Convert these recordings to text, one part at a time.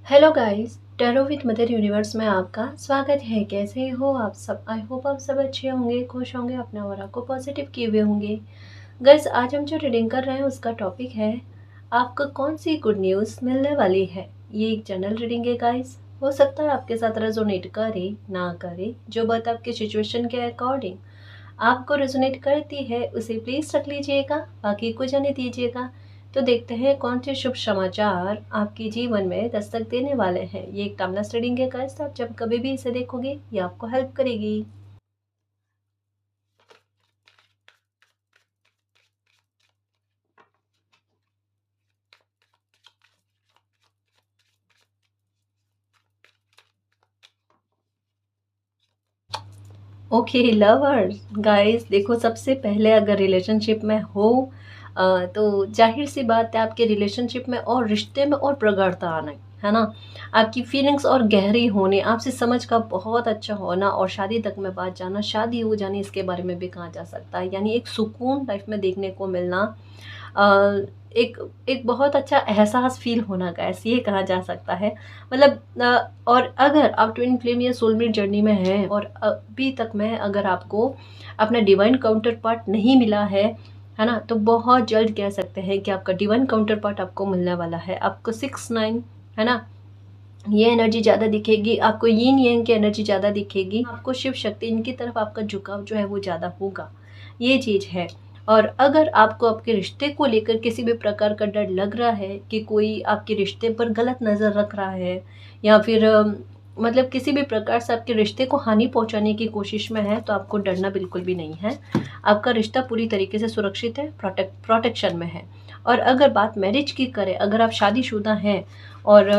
Hello guys, tarot with mother universe में आपका स्वागत है। कैसे हो आप सब? आई होप आप सब अच्छे होंगे, खुश होंगे, अपने ऑरा को पॉजिटिव किए हुए होंगे। गाइस, आज हम जो रीडिंग कर रहे हैं उसका टॉपिक है आपको कौन सी गुड न्यूज़ मिलने वाली है। ये एक जनरल रीडिंग है गाइस। हो सकता है आपके साथ रेजोनेट करे ना करे, जो बात आपके सिचुएशन के अकॉर्डिंग आपको रेजोनेट करती है उसे प्लीज़ रख लीजिएगा, बाकी को जाने दीजिएगा। तो देखते हैं कौन से शुभ समाचार आपके जीवन में दस्तक देने वाले हैं। ये एक टाइमलेस रीडिंग है गाइस, आप जब कभी भी इसे देखोगे ये आपको हेल्प करेगी। ओके लवर्स, गाइस देखो, सबसे पहले अगर रिलेशनशिप में हो तो जाहिर सी बात है आपके रिलेशनशिप में और रिश्ते में और प्रगाढ़ता आना है ना। आपकी फीलिंग्स और गहरी होने, आपसे समझ का बहुत अच्छा होना और शादी तक में बात जाना, शादी हो जानी, इसके बारे में भी कहा जा सकता है। यानी एक सुकून लाइफ में देखने को मिलना, अ, एक एक बहुत अच्छा एहसास फ़ील होना का, ऐसे ये कहा जा सकता है। मतलब और अगर आप ट्विन फ्लेम या सोलमेट जर्नी में हैं और अभी तक में अगर आपको अपना डिवाइन काउंटर पार्ट नहीं मिला है ना, तो बहुत जल्द कह सकते हैं कि आपका डिवाइन काउंटर पार्ट आपको मिलने वाला है। आपको 6-9 है ना, ये एनर्जी ज़्यादा दिखेगी, आपको यिन यांग की एनर्जी ज़्यादा दिखेगी, आपको शिव शक्ति इनकी तरफ आपका झुकाव जो है वो ज़्यादा होगा, ये चीज़ है। और अगर आपको आपके रिश्ते को लेकर किसी भी प्रकार का डर लग रहा है कि कोई आपके रिश्ते पर गलत नज़र रख रहा है या फिर मतलब किसी भी प्रकार से आपके रिश्ते को हानि पहुंचाने की कोशिश में है, तो आपको डरना बिल्कुल भी नहीं है। आपका रिश्ता पूरी तरीके से सुरक्षित है, प्रोटेक्शन में है। और अगर बात मैरिज की करें, अगर आप शादीशुदा हैं और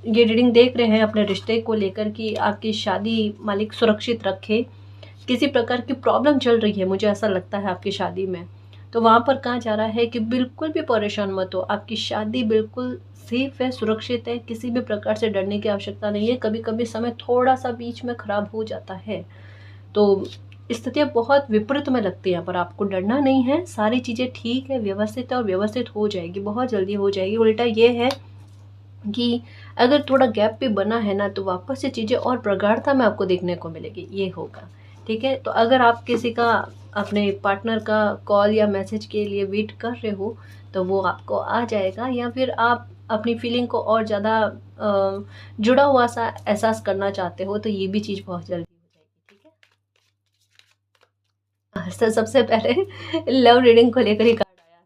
ये रीडिंग देख रहे हैं अपने रिश्ते को लेकर कि आपकी शादी मालिक सुरक्षित रखे, किसी प्रकार की प्रॉब्लम चल रही है, मुझे ऐसा लगता है आपकी शादी में, तो वहाँ पर कहा जा रहा है कि बिल्कुल भी परेशान मत हो, आपकी शादी बिल्कुल सेफ है, सुरक्षित है, किसी भी प्रकार से डरने की आवश्यकता नहीं है। कभी कभी समय थोड़ा सा बीच में खराब हो जाता है, तो स्थितियाँ बहुत विपरीत में लगती हैं, पर आपको डरना नहीं है, सारी चीज़ें ठीक है, व्यवस्थित है और व्यवस्थित हो जाएगी, बहुत जल्दी हो जाएगी। उल्टा ये है कि अगर थोड़ा गैप भी बना है ना, तो वापस से चीज़ें और प्रगाढ़ता में आपको देखने को मिलेगी, ये होगा। ठीक है, तो अगर आप किसी का, अपने पार्टनर का कॉल या मैसेज के लिए वेट कर रहे हो, तो वो आपको आ जाएगा, या फिर आप अपनी फीलिंग को और ज़्यादा जुड़ा हुआ सा एहसास करना चाहते हो, तो ये भी चीज़ बहुत जल्दी हो जाएगी। ठीक है, तो सबसे पहले लव रीडिंग को लेकर ही कार्ड आया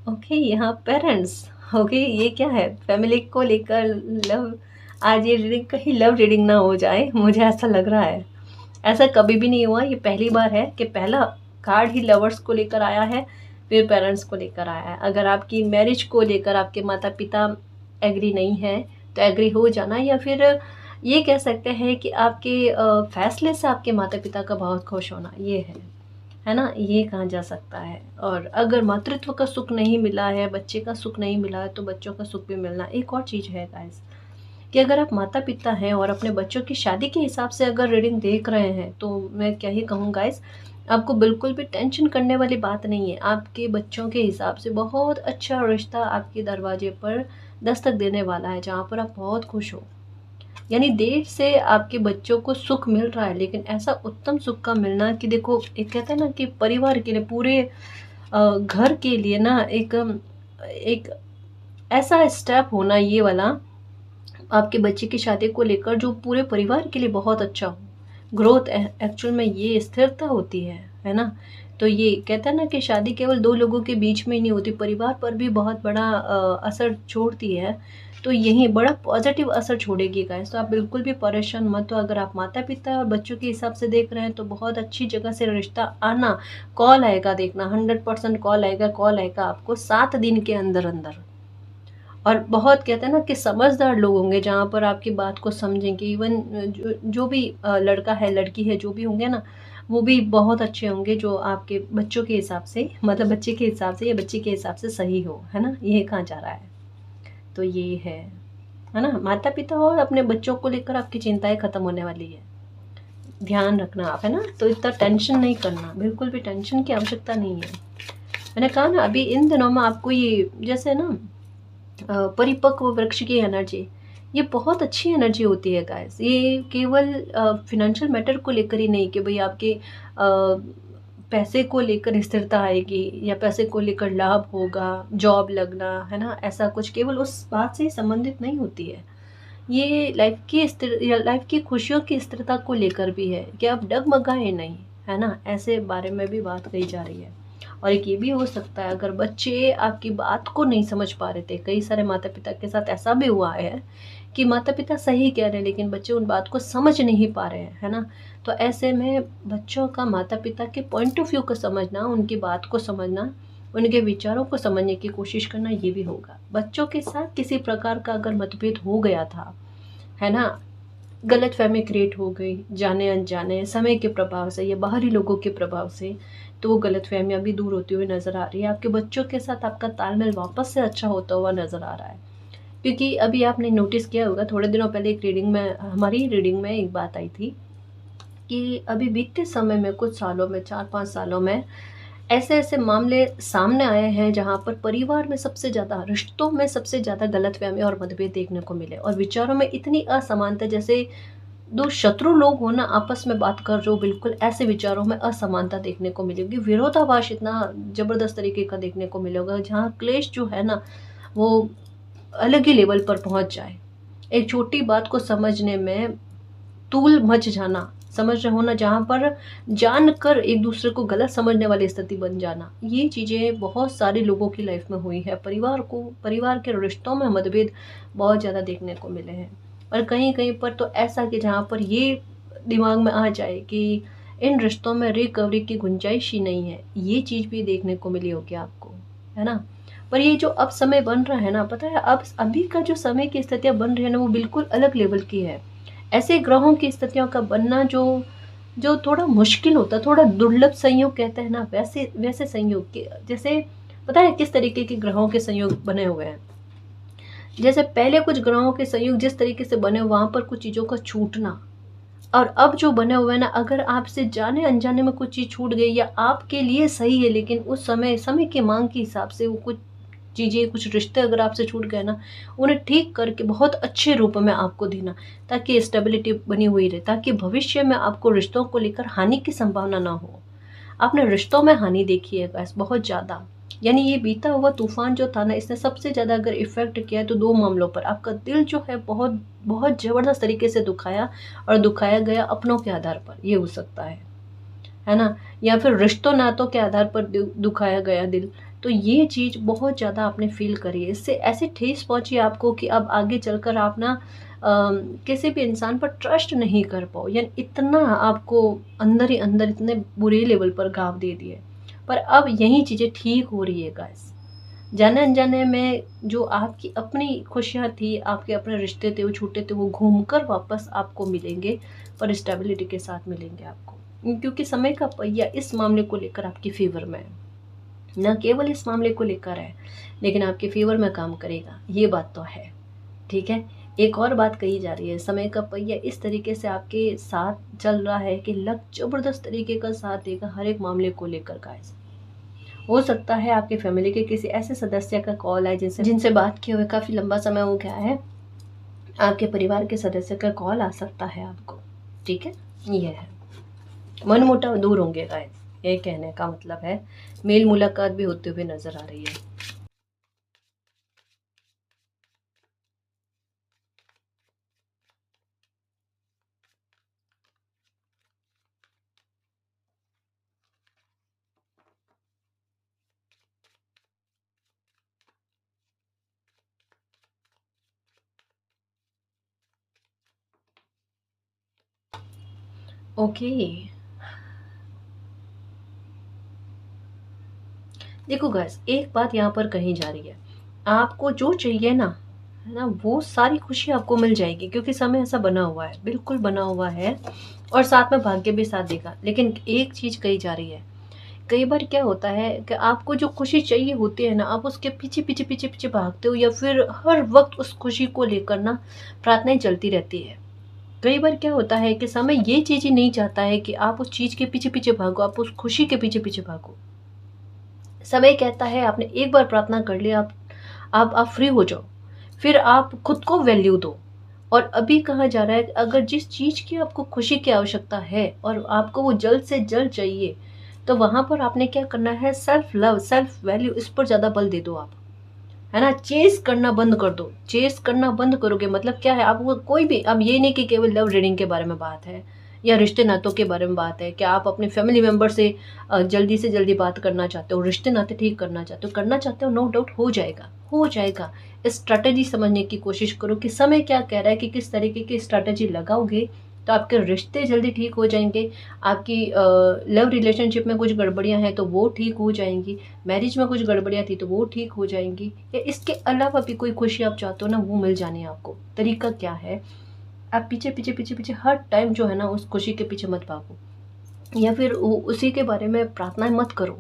है। ओके, यहाँ पेरेंट्स। ओके, ये क्या है, फैमिली को लेकर लव। आज ये रीडिंग कहीं लव रीडिंग ना हो जाए, मुझे ऐसा लग रहा है। ऐसा कभी भी नहीं हुआ, ये पहली बार है कि पहला कार्ड ही लवर्स को लेकर आया है, फिर पेरेंट्स को लेकर आया है। अगर आपकी मैरिज को लेकर आपके माता पिता एग्री नहीं है, तो एग्री हो जाना, या फिर ये कह सकते हैं कि आपके फैसले से आपके माता पिता का बहुत खुश होना, ये है ना, ये कहा जा सकता है। और अगर मातृत्व का सुख नहीं मिला है, बच्चे का सुख नहीं मिला है, तो बच्चों का सुख भी मिलना। एक और चीज़ है गाइस, कि अगर आप माता पिता हैं और अपने बच्चों की शादी के हिसाब से अगर रीडिंग देख रहे हैं, तो मैं क्या ही कहूँ गाइस, आपको बिल्कुल भी टेंशन करने वाली बात नहीं है। आपके बच्चों के हिसाब से बहुत अच्छा रिश्ता आपके दरवाजे पर दस्तक देने वाला है, जहाँ पर आप बहुत खुश हो। यानी देर से आपके बच्चों को सुख मिल रहा है, लेकिन ऐसा उत्तम सुख का मिलना कि देखो, एक कहते हैं ना कि परिवार के लिए, पूरे घर के लिए ना, एक ऐसा स्टेप होना ये वाला, आपके बच्चे की शादी को लेकर, जो पूरे परिवार के लिए बहुत अच्छा हो। ग्रोथ एक्चुअल में ये स्थिरता होती है ना। तो ये कहते हैं ना कि शादी केवल दो लोगों के बीच में ही नहीं होती, परिवार पर भी बहुत बड़ा असर छोड़ती है। तो यही बड़ा पॉजिटिव असर छोड़ेगी गाइस, तो आप बिल्कुल भी परेशान मत हो। अगर आप माता पिता और बच्चों के हिसाब से देख रहे हैं, तो बहुत अच्छी जगह से रिश्ता आना, कॉल आएगा, देखना 100% कॉल आएगा आपको 7 दिन के अंदर अंदर। और बहुत कहते हैं ना कि समझदार लोग होंगे, जहाँ पर आपकी बात को समझेंगे। इवन जो भी लड़का है, लड़की है, जो भी होंगे ना, वो भी बहुत अच्छे होंगे, जो आपके बच्चों के हिसाब से, मतलब बच्चे के हिसाब से या बच्ची के हिसाब से सही हो, है ना, ये कहा जा रहा है। तो ये है ना, माता पिता और अपने बच्चों को लेकर आपकी चिंताएं खत्म होने वाली है। ध्यान रखना आप, है ना, तो इतना टेंशन नहीं करना, बिल्कुल भी टेंशन की आवश्यकता नहीं है। मैंने कहा ना, अभी इन दिनों में आपको ये जैसे ना, परिपक्व वृक्ष की एनर्जी, ये बहुत अच्छी एनर्जी होती है गाइस। ये केवल फाइनेंशियल मैटर को लेकर ही नहीं कि भाई आपके पैसे को लेकर स्थिरता आएगी या पैसे को लेकर लाभ होगा, जॉब लगना, है ना, ऐसा कुछ केवल उस बात से ही संबंधित नहीं होती है। ये लाइफ की स्थिर या लाइफ की खुशियों की स्थिरता को लेकर भी है कि आप डगमगाए नहीं, है ना, ऐसे बारे में भी बात कही जा रही है। और एक ये भी हो सकता है अगर बच्चे आपकी बात को नहीं समझ पा रहे थे, कई सारे माता पिता के साथ ऐसा भी हुआ है कि माता पिता सही कह रहे हैं लेकिन बच्चे उन बात को समझ नहीं पा रहे हैं, है ना। तो ऐसे में बच्चों का माता पिता के पॉइंट ऑफ व्यू को समझना, उनकी बात को समझना, उनके विचारों को समझने की कोशिश करना, ये भी होगा। बच्चों के साथ किसी प्रकार का अगर मतभेद हो गया था, है ना, गलतफहमी क्रिएट हो गई जाने अनजाने समय के प्रभाव से या बाहरी लोगों के प्रभाव से, तो वो गलतफहमियां भी दूर होती हुई नज़र आ रही है। आपके बच्चों के साथ आपका तालमेल वापस से अच्छा होता हुआ नज़र आ रहा है। क्योंकि अभी आपने नोटिस किया होगा, थोड़े दिनों पहले एक रीडिंग में, हमारी रीडिंग में एक बात आई थी कि अभी बीते समय में, कुछ सालों में, 4-5 सालों में ऐसे ऐसे मामले सामने आए हैं जहाँ पर परिवार में सबसे ज़्यादा, रिश्तों में सबसे ज़्यादा गलतफहमी और मतभेद देखने को मिले और विचारों में इतनी असमानता, जैसे दो शत्रु लोग हो ना आपस में बात कर रहे हो, बिल्कुल ऐसे विचारों में असमानता देखने को मिलेगी। विरोधाभास इतना ज़बरदस्त तरीके का देखने को मिलेगा जहाँ क्लेश जो है ना वो अलग ही लेवल पर पहुँच जाए। एक छोटी बात को समझने में तूल मच जाना, समझ रहे हो ना, जहाँ पर जानकर एक दूसरे को गलत समझने वाली स्थिति बन जाना, ये चीज़ें बहुत सारे लोगों की लाइफ में हुई है। परिवार के रिश्तों में मतभेद बहुत ज़्यादा देखने को मिले हैं। और कहीं कहीं पर तो ऐसा कि जहाँ पर ये दिमाग में आ जाए कि इन रिश्तों में रिकवरी की गुंजाइश ही नहीं है, ये चीज़ भी देखने को मिली होगी आपको, है ना। पर ये जो अब समय बन रहा है ना, पता है, अब अभी का जो समय की स्थितियाँ बन रही है ना, वो बिल्कुल अलग लेवल की है। ऐसे ग्रहों की स्थितियों का बनना जो जो थोड़ा मुश्किल होता है, थोड़ा दुर्लभ संयोग कहते हैं ना, वैसे वैसे संयोग के, जैसे पता है किस तरीके के ग्रहों के संयोग बने हुए हैं। जैसे पहले कुछ ग्रहों के संयोग जिस तरीके से बने, वहां पर कुछ चीज़ों का छूटना, और अब जो बने हुए हैं ना, अगर आपसे जाने अनजाने में कुछ चीज़ छूट गई या आपके लिए सही है लेकिन उस समय की मांग के हिसाब से वो कुछ चीज़ें, कुछ रिश्ते अगर आपसे छूट गए ना, उन्हें ठीक करके बहुत अच्छे रूप में आपको देना, ताकि स्टेबिलिटी बनी हुई रहे, ताकि भविष्य में आपको रिश्तों को लेकर हानि की संभावना ना हो। आपने रिश्तों में हानि देखी है गाइस बहुत ज़्यादा। यानी ये बीता हुआ तूफान जो था ना, इसने सबसे ज़्यादा अगर इफ़ेक्ट किया है तो 2 मामलों पर। आपका दिल जो है बहुत बहुत ज़बरदस्त तरीके से दुखाया, और दुखाया गया अपनों के आधार पर, ये हो सकता है ना? या फिर रिश्तों नातों के आधार पर दुखाया गया दिल। तो ये चीज़ बहुत ज़्यादा आपने फ़ील करी है। इससे ऐसी ठेस पहुँची आपको कि अब आगे चलकर आप ना किसी भी इंसान पर ट्रस्ट नहीं कर पाओ, यानी इतना आपको अंदर ही अंदर इतने बुरे लेवल पर घाव दे दिए। पर अब यही चीज़ें ठीक हो रही है गाइस। जाने अनजाने में जो आपकी अपनी खुशियाँ थी, आपके अपने रिश्ते थे, वो छूटे थे, वो घूमकर वापस आपको मिलेंगे, पर स्टेबिलिटी के साथ मिलेंगे आपको। क्योंकि समय का पहिया इस मामले को लेकर आपके फेवर में है। न केवल इस मामले को लेकर है, लेकिन आपके फेवर में काम करेगा, ये बात तो है। ठीक है। एक और बात कही जा रही है, समय का पहिया इस तरीके से आपके साथ चल रहा है कि लक जबरदस्त तरीके का साथ देगा हर एक मामले को लेकर गाइस। हो सकता है आपके फैमिली के किसी ऐसे सदस्य का कॉल है जिनसे जिनसे बात किए हुए काफ़ी लंबा समय हो गया है, आपके परिवार के सदस्य का कॉल आ सकता है आपको। ठीक है, ये है। मन मुटाव दूर होंगे गाइस, ये कहने का मतलब है। मेल मुलाकात भी होते हुए नजर आ रही है। ओके, देखो गाइस, एक बात यहाँ पर कही जा रही है, आपको जो चाहिए ना, है ना, वो सारी खुशी आपको मिल जाएगी, क्योंकि समय ऐसा बना हुआ है, बिल्कुल बना हुआ है। और साथ में भाग्य भी साथ देगा। लेकिन एक चीज़ कही जा रही है, कई बार क्या होता है कि आपको जो खुशी चाहिए होती है ना, आप उसके पीछे पीछे पीछे पीछे भागते हो, या फिर हर वक्त उस खुशी को लेकर ना प्रार्थनाएं चलती रहती है। कई बार क्या होता है कि समय ये चीज़ ही नहीं चाहता है कि आप उस चीज़ के पीछे पीछे भागो, आप उस खुशी के पीछे पीछे भागो। समय कहता है आपने एक बार प्रार्थना कर लिया, आप फ्री हो जाओ, फिर आप खुद को वैल्यू दो। और अभी कहा जा रहा है कि अगर जिस चीज़ की आपको खुशी की आवश्यकता है और आपको वो जल्द से जल्द चाहिए, तो वहाँ पर आपने क्या करना है, सेल्फ लव, सेल्फ वैल्यू, इस पर ज़्यादा बल दे दो आप, है ना। चेस करना बंद कर दो। चेस करना बंद करोगे मतलब क्या है, आप वो कोई भी, अब ये नहीं कि केवल लव रीडिंग के बारे में बात है या रिश्ते नातों के बारे में बात है कि आप अपने फैमिली मेंबर से जल्दी से जल्दी बात करना चाहते हो, रिश्ते नाते ठीक करना चाहते हो, नो डाउट हो जाएगा, हो जाएगा। स्ट्रैटेजी समझने की कोशिश करो कि समय क्या कह रहा है, कि किस तरीके की स्ट्रैटेजी लगाओगे तो आपके रिश्ते जल्दी ठीक हो जाएंगे। आपकी लव रिलेशनशिप में कुछ गड़बड़ियां हैं तो वो ठीक हो जाएंगी, मैरिज में कुछ गड़बड़ियां थी तो वो ठीक हो जाएंगी, या इसके अलावा भी कोई खुशी आप चाहते हो ना, वो मिल जानी है आपको। तरीका क्या है, आप पीछे पीछे पीछे पीछे हर टाइम जो है ना उस खुशी के पीछे मत भागो, या फिर उसी के बारे में प्रार्थनाएं मत करो।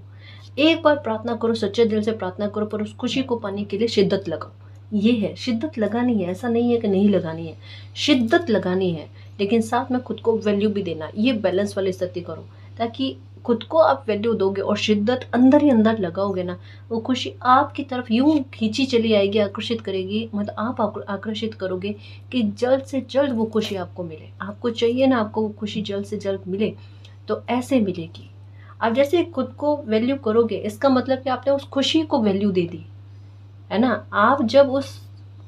एक बार प्रार्थना करो, सच्चे दिल से प्रार्थना करो, पर उस खुशी को पाने के लिए शिद्दत लगाओ। ये है, शिद्दत लगानी है, ऐसा नहीं है कि नहीं लगानी है, शिद्दत लगानी है, लेकिन साथ में खुद को वैल्यू भी देना। ये बैलेंस वाली स्थिति करो, ताकि खुद को आप वैल्यू दोगे और शिद्दत अंदर ही अंदर लगाओगे ना, वो खुशी आपकी तरफ यूं खींची चली आएगी, आकर्षित करेगी, मतलब आप आकर्षित करोगे कि जल्द से जल्द वो खुशी आपको मिले। आपको चाहिए ना आपको वो खुशी जल्द से जल्द मिले, तो ऐसे मिलेगी। आप जैसे खुद को वैल्यू करोगे, इसका मतलब कि आपने उस खुशी को वैल्यू दे दी, है ना। आप जब उस,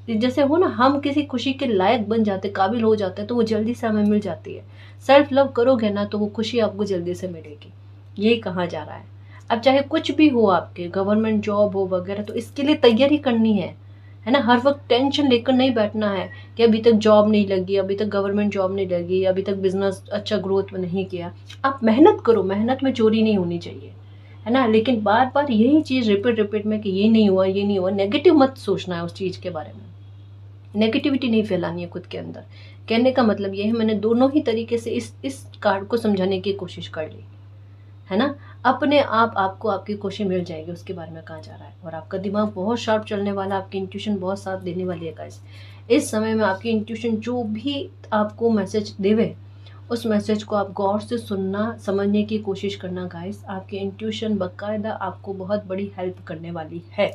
जैसे हो ना, हम किसी खुशी के लायक बन जाते, काबिल हो जाते हैं, तो वो जल्दी से हमें मिल जाती है। सेल्फ लव करोगे ना तो वो खुशी आपको जल्दी से मिलेगी, ये कहा जा रहा है। अब चाहे कुछ भी हो, आपके गवर्नमेंट जॉब हो वगैरह, तो इसके लिए तैयारी करनी है ना। हर वक्त टेंशन लेकर नहीं बैठना है कि अभी तक जॉब नहीं लगी, अभी तक गवर्नमेंट जॉब नहीं लगी, अभी तक बिजनेस अच्छा ग्रोथ में नहीं किया। आप मेहनत करो, मेहनत में चोरी नहीं होनी चाहिए, है ना। लेकिन बार बार यही चीज़ रिपीट रिपीट में कि ये नहीं हुआ, ये नहीं हुआ, नेगेटिव मत सोचना है उस चीज़ के बारे में। नेगेटिविटी नहीं फैलानी है खुद के अंदर। कहने का मतलब ये है, मैंने दोनों ही तरीके से इस कार्ड को समझाने की कोशिश कर ली, है ना। अपने आप आपको आपकी खुशी मिल जाएगी, उसके बारे में कहा जा रहा है। और आपका दिमाग बहुत शार्प चलने वाला, आपकी इंट्यूशन बहुत साथ देने वाली है गाइस। इस समय में आपकी इंट्यूशन जो भी आपको मैसेज देवे, उस मैसेज को आप गौर से सुनना, समझने की कोशिश करना गाइस। आपकी इंट्यूशन बाकायदा आपको बहुत बड़ी हेल्प करने वाली है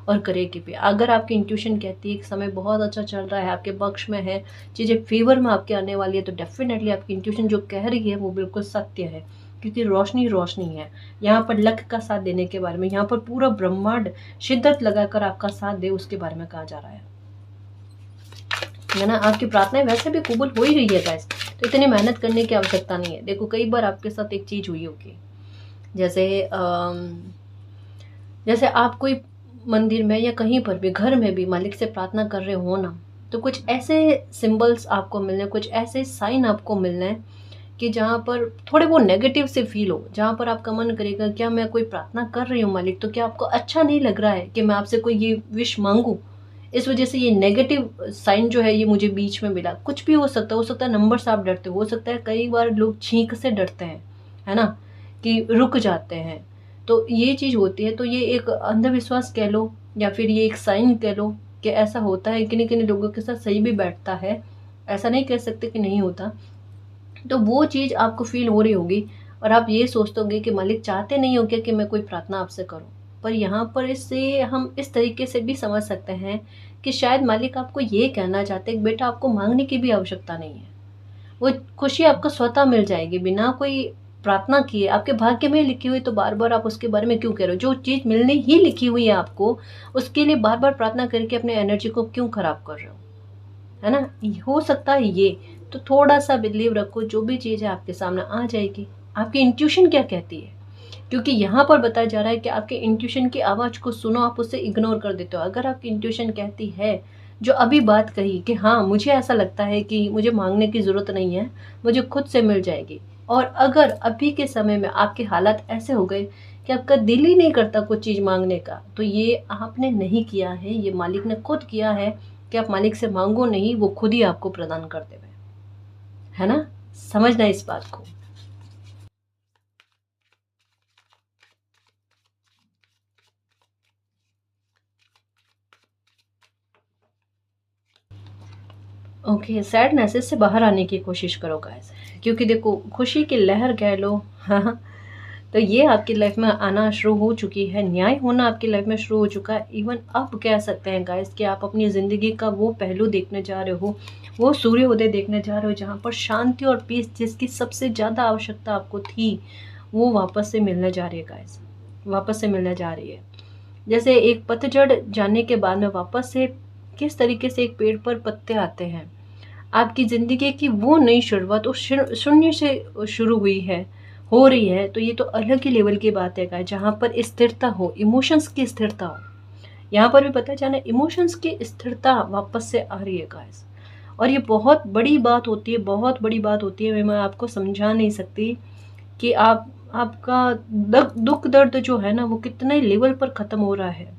और करेगी भी। अगर आपकी इंट्यूशन कहती है कि समय बहुत अच्छा चल रहा है, आपके पक्ष में है, चीज़ें फेवर में आपके आने वाली है, तो डेफिनेटली आपकी इंट्यूशन जो कह रही है वो बिल्कुल सत्य है, क्योंकि रोशनी रोशनी है। यहाँ पर लक का साथ देने के बारे में, यहाँ पर पूरा ब्रह्मांड शिद्दत लगाकर आपका साथ दे, उसके बारे में कहा जा रहा है ना। आपकी प्रार्थनाएं वैसे भी कबूल हो ही रही है गाइस, तो इतनी मेहनत करने की आवश्यकता नहीं है। देखो कई बार आपके साथ एक चीज़ हुई होगी, जैसे जैसे आप कोई मंदिर में या कहीं पर भी, घर में भी मालिक से प्रार्थना कर रहे हो ना, तो कुछ ऐसे सिंबल्स आपको मिलने, कुछ ऐसे साइन आपको मिलने हैं कि जहाँ पर थोड़े वो नेगेटिव से फील हो, जहाँ पर आपका मन करेगा क्या मैं कोई प्रार्थना कर रही हूँ मालिक, तो क्या आपको अच्छा नहीं लग रहा है कि मैं आपसे कोई ये विश मांगूँ, इस वजह से ये नेगेटिव साइन जो है ये मुझे बीच में मिला। कुछ भी हो सकता है नंबर से आप डरते हो सकता है कई बार लोग छींक से डरते हैं, है ना, कि रुक जाते हैं, तो ये चीज़ होती है। तो ये एक अंधविश्वास कह लो या फिर ये एक साइन कह लो कि ऐसा होता है, किन्हीं किन्हीं लोगों के साथ सही भी बैठता है, ऐसा नहीं कह सकते कि नहीं होता। तो वो चीज़ आपको फील हो रही होगी और आप ये सोचते होंगे कि मालिक चाहते नहीं हो क्या कि मैं कोई प्रार्थना आपसे करूं। पर यहाँ पर इससे हम इस तरीके से भी समझ सकते हैं कि शायद मालिक आपको ये कहना चाहते हैं कि बेटा आपको मांगने की भी आवश्यकता नहीं है, वो खुशी आपको स्वतः मिल जाएगी बिना कोई प्रार्थना किए। आपके भाग्य में लिखी हुई, तो बार बार आप उसके बारे में क्यों कह रहे हो, जो चीज़ मिलने ही लिखी हुई है आपको, उसके लिए बार बार प्रार्थना करके अपने एनर्जी को क्यों खराब कर रहे हो, है ना। हो सकता है ये, तो थोड़ा सा बिलीव रखो, जो भी चीज़ है आपके सामने आ जाएगी। आपकी इंट्यूशन क्या कहती है, क्योंकि यहाँ पर बताया जा रहा है कि आपके इंट्यूशन की आवाज़ को सुनो, आप उसे इग्नोर कर देते हो। अगर आपकी इंट्यूशन कहती है जो अभी बात कही कि हाँ मुझे ऐसा लगता है कि मुझे मांगने की ज़रूरत नहीं है, मुझे खुद से मिल जाएगी, और अगर अभी के समय में आपके हालात ऐसे हो गए कि आपका दिल ही नहीं करता कुछ चीज़ मांगने का, तो ये आपने नहीं किया है, ये मालिक ने खुद किया है कि आप मालिक से मांगो नहीं, वो खुद ही आपको प्रदान कर देवे, है ना। समझना इस बात को। ओके, सैडनेस से बाहर आने की कोशिश करो गाइस, क्योंकि देखो खुशी की लहर कह लो हाँ, तो ये आपकी लाइफ में आना शुरू हो चुकी है, न्याय होना आपकी लाइफ में शुरू हो चुका है। इवन अब कह सकते हैं गाइस कि आप अपनी ज़िंदगी का वो पहलू देखने जा रहे हो, वो सूर्योदय देखने जा रहे हो जहाँ पर शांति और पीस जिसकी सबसे ज़्यादा आवश्यकता आपको थी, वो वापस से मिलने जा रही है गाइस, वापस से मिलने जा रही है। जैसे एक पतझड़ जाने के बाद में वापस से किस तरीके से एक पेड़ पर पत्ते आते हैं, आपकी ज़िंदगी की वो नई शुरुआत उस शून्य से शुरू हुई है, हो रही है। तो ये तो अलग ही लेवल की बात है गाइस, जहाँ पर स्थिरता हो, इमोशंस की स्थिरता हो। यहाँ पर भी पता चला इमोशंस की स्थिरता वापस से आ रही है गाइस। और ये बहुत बड़ी बात होती है, बहुत बड़ी बात होती है। मैं आपको समझा नहीं सकती कि आपका दुख दर्द जो है ना वो कितने लेवल पर ख़त्म हो रहा है।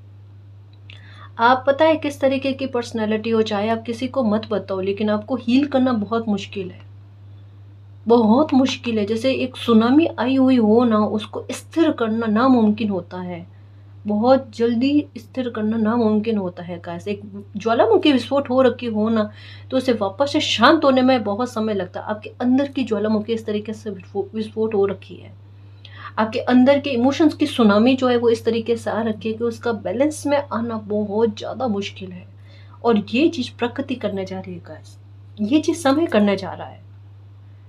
आप पता है किस तरीके की पर्सनैलिटी हो, चाहे आप किसी को मत बताओ, लेकिन आपको हील करना बहुत मुश्किल है, बहुत मुश्किल है। जैसे एक सुनामी आई हुई हो ना, उसको स्थिर करना नामुमकिन होता है, बहुत जल्दी स्थिर करना नामुमकिन होता है। कैसे एक ज्वालामुखी विस्फोट हो रखी हो ना, तो उसे वापस से शांत होने में बहुत समय लगता है। आपके अंदर की ज्वालामुखी इस तरीके से विस्फोट हो रखी है, आपके अंदर के इमोशंस की सुनामी जो है वो इस तरीके से आ रखी है कि उसका बैलेंस में आना बहुत ज़्यादा मुश्किल है। और ये चीज़ प्रकृति करने जा रही है गाइस, ये चीज़ समय करने जा रहा है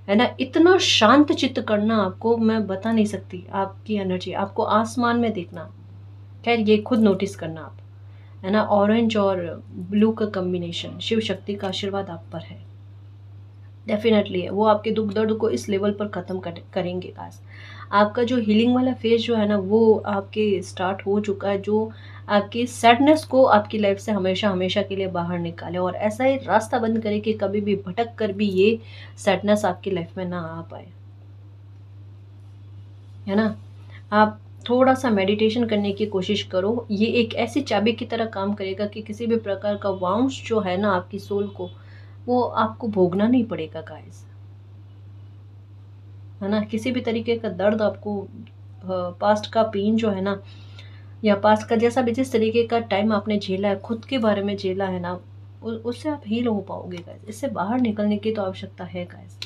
ना। इतना शांत चित्त करना आपको मैं बता नहीं सकती। आपकी एनर्जी आपको आसमान में देखना, खैर ये खुद नोटिस करना आप, है ना। ऑरेंज और ब्लू का कॉम्बिनेशन, शिव शक्ति का आशीर्वाद आप पर है, डेफिनेटली है। वो आपके दुख दर्द को इस लेवल पर ख़त्म करेंगे गाइस। आपका जो हीलिंग वाला फेज जो है ना वो आपके स्टार्ट हो चुका है, जो आपकी सैडनेस को आपकी लाइफ से हमेशा हमेशा के लिए बाहर निकाले और ऐसा ही रास्ता बंद करे कि कभी भी भटक कर भी ये सैडनेस आपकी लाइफ में ना आ पाए, है ना। आप थोड़ा सा मेडिटेशन करने की कोशिश करो, ये एक ऐसी चाबी की तरह काम करेगा कि किसी भी प्रकार का वाउंस जो है ना आपकी सोल को, वो आपको भोगना नहीं पड़ेगा गाइस, है ना। किसी भी तरीके का दर्द आपको, पास्ट का पेन जो है ना, या पास्ट का जैसा भी जिस तरीके का टाइम आपने झेला है, खुद के बारे में झेला है ना, उससे आप हील हो पाओगे गाइस। इससे बाहर निकलने की तो आवश्यकता है गाइस,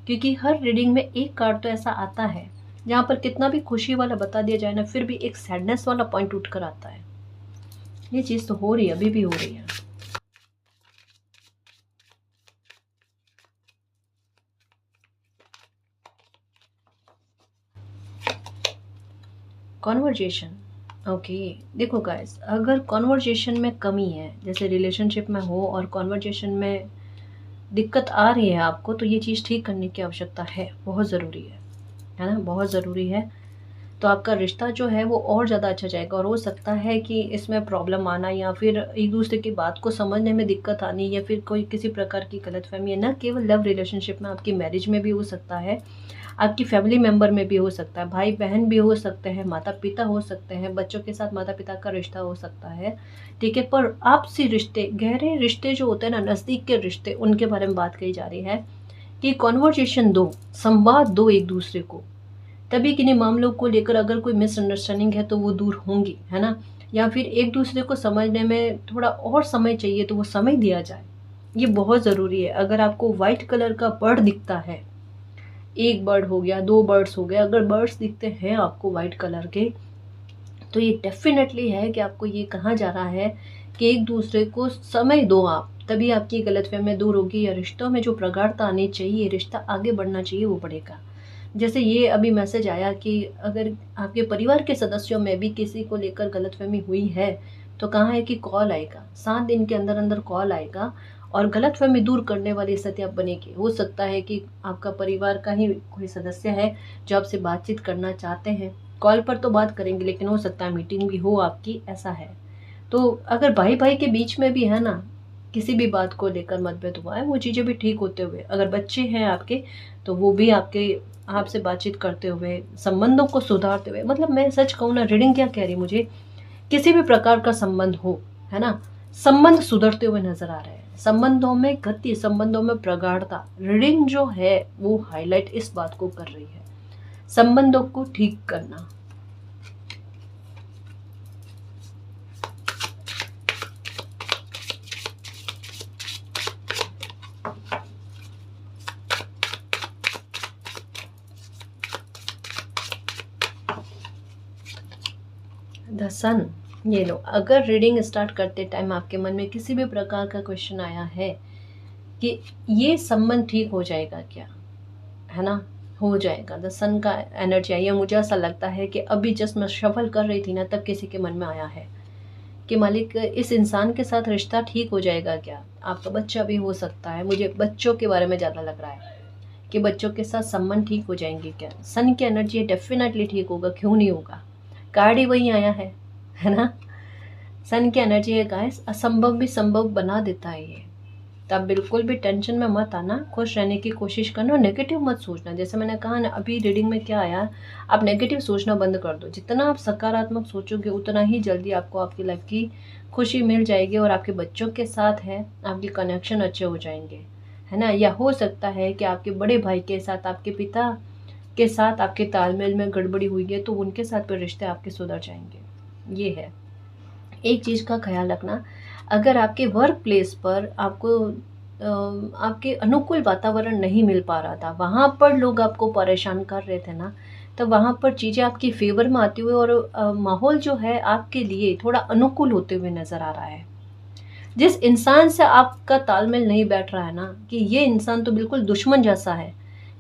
क्योंकि हर रीडिंग में एक कार्ड तो ऐसा आता है जहाँ पर कितना भी खुशी वाला बता दिया जाए ना, फिर भी एक सैडनेस वाला पॉइंट उठ कर आता है। ये चीज़ तो हो रही है, अभी भी हो रही है। Conversation, okay. देखो गाइस, अगर कॉन्वर्जेशन में कमी है, जैसे रिलेशनशिप में हो और कॉन्वर्जेशन में दिक्कत आ रही है आपको, तो ये चीज़ ठीक करने की आवश्यकता है, बहुत ज़रूरी है ना, बहुत ज़रूरी है। तो आपका रिश्ता जो है वो और ज़्यादा अच्छा जाएगा। और हो सकता है कि इसमें प्रॉब्लम आना या फिर एक दूसरे की बात को समझने में दिक्कत आनी या फिर कोई किसी प्रकार की गलतफहमी है, न केवल लव रिलेशनशिप में, आपकी मैरिज में भी हो सकता है, आपकी फैमिली मेम्बर में भी हो सकता है, भाई बहन भी हो सकते हैं, माता पिता हो सकते हैं, बच्चों के साथ माता पिता का रिश्ता हो सकता है, ठीक है। पर आपसी रिश्ते, गहरे रिश्ते जो होते हैं ना, नज़दीक के रिश्ते, उनके बारे में बात कही जा रही है कि कॉन्वर्जेशन दो, संवाद दो एक दूसरे को, तभी किन्हीं मामलों को लेकर अगर कोई मिसअंडरस्टैंडिंग है तो वो दूर होंगी, है ना। या फिर एक दूसरे को समझने में थोड़ा और समय चाहिए तो वो समय दिया जाए, ये बहुत ज़रूरी है। अगर आपको वाइट कलर का बर्ड दिखता है, एक बर्ड हो गया, दो बर्ड्स हो गया, अगर बर्ड्स दिखते हैं आपको वाइट कलर के, तो ये डेफिनेटली है कि आपको ये कहा जा रहा है कि एक दूसरे को समय दो आप, तभी आपकी गलतफहमी दूर होगी या रिश्तों में जो प्रगाढ़ता आनी चाहिए, रिश्ता आगे बढ़ना चाहिए, वो बढ़ेगा। जैसे ये अभी मैसेज आया कि अगर आपके परिवार के सदस्यों में भी किसी को लेकर गलतफहमी हुई है, तो कहा है कि कॉल आएगा, 7 दिन के अंदर अंदर कॉल आएगा और गलतफहमी दूर करने वाली स्थिति अब बनेगी। हो सकता है कि आपका परिवार का ही कोई सदस्य है जो आपसे बातचीत करना चाहते हैं, कॉल पर तो बात करेंगे, लेकिन हो सकता है मीटिंग भी हो आपकी, ऐसा है। तो अगर भाई भाई के बीच में भी है ना, किसी भी बात को लेकर मतभेद हुआ है, वो चीज़ें भी ठीक होते हुए, अगर बच्चे हैं आपके, तो वो भी आपसे बातचीत करते हुए, संबंधों को सुधारते हुए, मतलब मैं सच कहूँ ना, रीडिंग क्या कह रही मुझे, किसी भी प्रकार का संबंध हो, है ना, संबंध सुधरते हुए नजर आ रहे हैं, संबंधों में गति, संबंधों में प्रगाढ़ता, रीडिंग जो है वो हाईलाइट इस बात को कर रही है, संबंधों को ठीक करना। सन। ये लो, अगर रीडिंग स्टार्ट करते टाइम आपके मन में किसी भी प्रकार का क्वेश्चन आया है कि ये संबंध ठीक हो जाएगा क्या, है ना, हो जाएगा। द सन का एनर्जी आई है। मुझे ऐसा लगता है कि अभी जस्ट मैं शफल कर रही थी ना, तब किसी के मन में आया है कि मालिक इस इंसान के साथ रिश्ता ठीक हो जाएगा क्या, आपका बच्चा भी हो सकता है। मुझे बच्चों के बारे में ज़्यादा लग रहा है कि बच्चों के साथ संबंध ठीक हो जाएंगे क्या। सन की एनर्जी डेफिनेटली ठीक होगा, क्यों नहीं होगा, कार्ड ही वही आया है ना। सन की एनर्जी है गाइस, असंभव भी संभव बना देता है ये। तो आप बिल्कुल भी टेंशन में मत आना, खुश रहने की कोशिश करना और नेगेटिव मत सोचना। जैसे मैंने कहा ना, अभी रीडिंग में क्या आया, आप नेगेटिव सोचना बंद कर दो। जितना आप सकारात्मक सोचोगे उतना ही जल्दी आपको आपकी लाइफ की खुशी मिल जाएगी और आपके बच्चों के साथ है आपके कनेक्शन अच्छे हो जाएंगे, है ना। या हो सकता है कि आपके बड़े भाई के साथ, आपके पिता के साथ आपके तालमेल में गड़बड़ी हुई है, तो उनके साथ भी रिश्ते आपके सुधर जाएंगे। ये है। एक चीज़ का ख्याल रखना, अगर आपके वर्क प्लेस पर आपको आपके अनुकूल वातावरण नहीं मिल पा रहा था, वहाँ पर लोग आपको परेशान कर रहे थे ना, तो वहाँ पर चीज़ें आपकी फेवर में आती हुई और माहौल जो है आपके लिए थोड़ा अनुकूल होते हुए नज़र आ रहा है। जिस इंसान से आपका तालमेल नहीं बैठ रहा है ना, कि ये इंसान तो बिल्कुल दुश्मन जैसा है,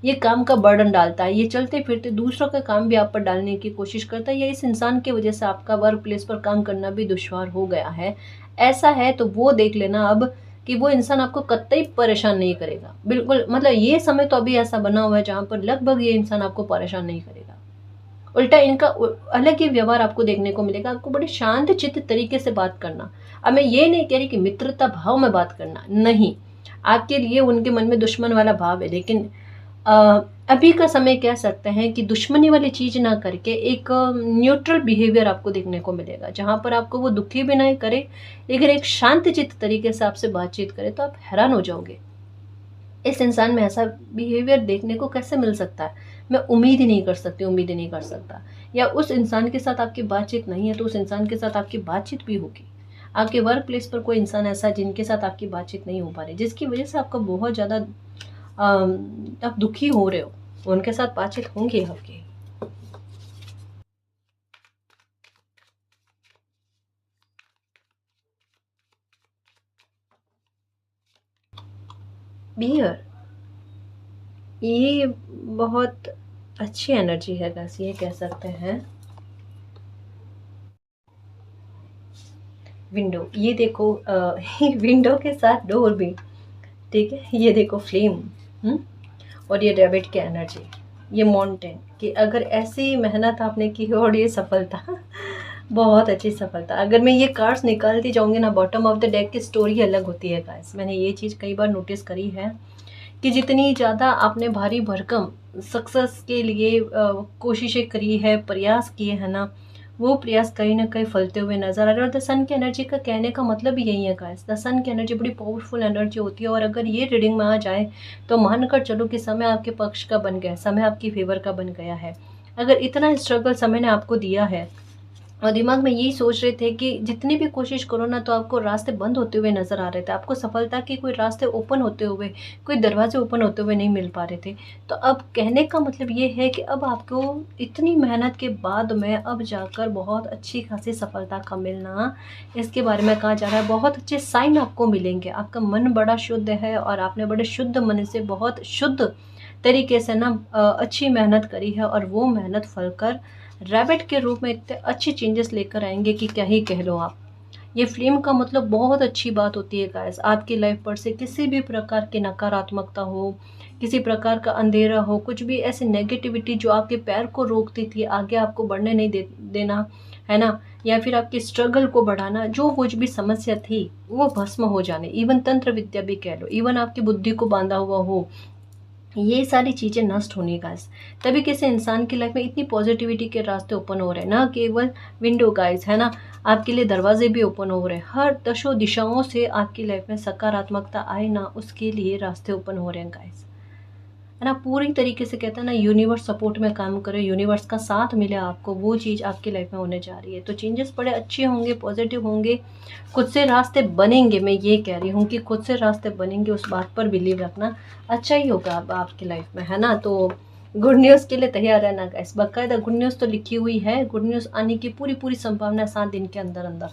ये काम का बर्डन डालता है, ये चलते फिरते दूसरों का काम भी आप पर डालने की कोशिश करता है, या इस इंसान की वजह से आपका वर्क प्लेस पर काम करना भी दुश्वार हो गया है, ऐसा है तो वो देख लेना अब कि वो इंसान आपको कतई परेशान नहीं करेगा। बिल्कुल, मतलब ये समय तो अभी ऐसा बना हुआ है जहाँ पर लगभग ये इंसान आपको परेशान नहीं करेगा। उल्टा इनका अलग ही व्यवहार आपको देखने को मिलेगा। आपको बड़े शांत चित्त तरीके से बात करना। अब मैं ये नहीं कह रही कि मित्रता भाव में बात करना, नहीं, आपके लिए उनके मन में दुश्मन वाला भाव है, लेकिन अभी का समय कह सकते हैं कि दुश्मनी वाली चीज़ ना करके एक न्यूट्रल बिहेवियर आपको देखने को मिलेगा, जहाँ पर आपको वो दुखी भी नहीं करे, लेकिन एक शांत चित्त तरीके से आपसे बातचीत करे, तो आप हैरान हो जाओगे इस इंसान में ऐसा बिहेवियर देखने को कैसे मिल सकता है। मैं उम्मीद ही नहीं कर सकती, उम्मीद ही नहीं कर सकता। या उस इंसान के साथ आपकी बातचीत नहीं है तो उस इंसान के साथ आपकी बातचीत भी होगी। आपके वर्क प्लेस पर कोई इंसान ऐसा है जिनके साथ आपकी बातचीत नहीं हो पा रही, जिसकी वजह से आपका बहुत ज़्यादा आप दुखी हो रहे हो, उनके साथ बातचीत होंगी आपकी। बियर, ये बहुत अच्छी एनर्जी है, बस ये कह सकते हैं। विंडो, ये देखो विंडो के साथ डोर भी, ठीक है। ये देखो फ्लेम, और ये रैबिट की एनर्जी, ये माउंटेन, कि अगर ऐसी मेहनत आपने की हो और ये सफलता बहुत अच्छी सफलता। अगर मैं ये कार्ड्स निकालती जाऊंगी ना, बॉटम ऑफ द डेक की स्टोरी अलग होती है गाइस। मैंने ये चीज़ कई बार नोटिस करी है कि जितनी ज़्यादा आपने भारी भरकम सक्सेस के लिए कोशिशें करी है, प्रयास किए हैं ना, वो प्रयास कहीं ना कहीं फलते हुए नजर आ रहे हैं। और द सन की एनर्जी का कहने का मतलब भी यही है गाइस, द सन की एनर्जी बड़ी पावरफुल एनर्जी होती है, और अगर ये रीडिंग में आ जाए तो मानकर चलो कि समय आपके पक्ष का बन गया, समय आपकी फेवर का बन गया है। अगर इतना स्ट्रगल समय ने आपको दिया है और दिमाग में यही सोच रहे थे कि जितनी भी कोशिश करो ना, तो आपको रास्ते बंद होते हुए नजर आ रहे थे, आपको सफलता के कोई रास्ते ओपन होते हुए, कोई दरवाजे ओपन होते हुए नहीं मिल पा रहे थे। तो अब कहने का मतलब ये है कि अब आपको इतनी मेहनत के बाद में अब जाकर बहुत अच्छी खासी सफलता का मिलना, इसके बारे में कहा जा रहा है। बहुत अच्छे साइन आपको मिलेंगे, आपका मन बड़ा शुद्ध है और आपने बड़े शुद्ध मन से बहुत शुद्ध तरीके से ना अच्छी मेहनत करी है, और वो मेहनत फलकर रैबिट के रूप में इतने अच्छे चेंजेस लेकर आएंगे कि क्या ही कह लो आप। ये फिल्म का मतलब बहुत अच्छी बात होती है गाइस। आपकी लाइफ पर से किसी भी प्रकार की नकारात्मकता हो, किसी प्रकार का अंधेरा हो, कुछ भी ऐसी नेगेटिविटी जो आपके पैर को रोकती थी, आगे आपको बढ़ने नहीं देना, है ना, या फिर आपके स्ट्रगल को बढ़ाना, जो कुछ भी समस्या थी वो भस्म हो जाने, इवन तंत्र विद्या भी कह लो, इवन आपकी बुद्धि को बांधा हुआ हो, ये सारी चीज़ें नष्ट होने गाइस। तभी किसी इंसान की लाइफ में इतनी पॉजिटिविटी के रास्ते ओपन हो रहे हैं, ना केवल विंडो गाइस, है ना, आपके लिए दरवाजे भी ओपन हो रहे हैं। हर दशों दिशाओं से आपकी लाइफ में सकारात्मकता आए ना, उसके लिए रास्ते ओपन हो रहे हैं गाइस, है ना। पूरी तरीके से कहते हैं ना, यूनिवर्स सपोर्ट में काम करे, यूनिवर्स का साथ मिले आपको, वो चीज़ आपकी लाइफ में होने जा रही है। तो चेंजेस बड़े अच्छे होंगे, पॉजिटिव होंगे, खुद से रास्ते बनेंगे। मैं ये कह रही हूँ कि खुद से रास्ते बनेंगे, उस बात पर बिलीव रखना, अच्छा ही होगा अब आपकी लाइफ में, है ना। तो गुड न्यूज़ के लिए तैयार रहना गाइस, बाकायदा गुड न्यूज़ तो लिखी हुई है, गुड न्यूज़ आने की पूरी पूरी संभावना 7 दिन के अंदर अंदर,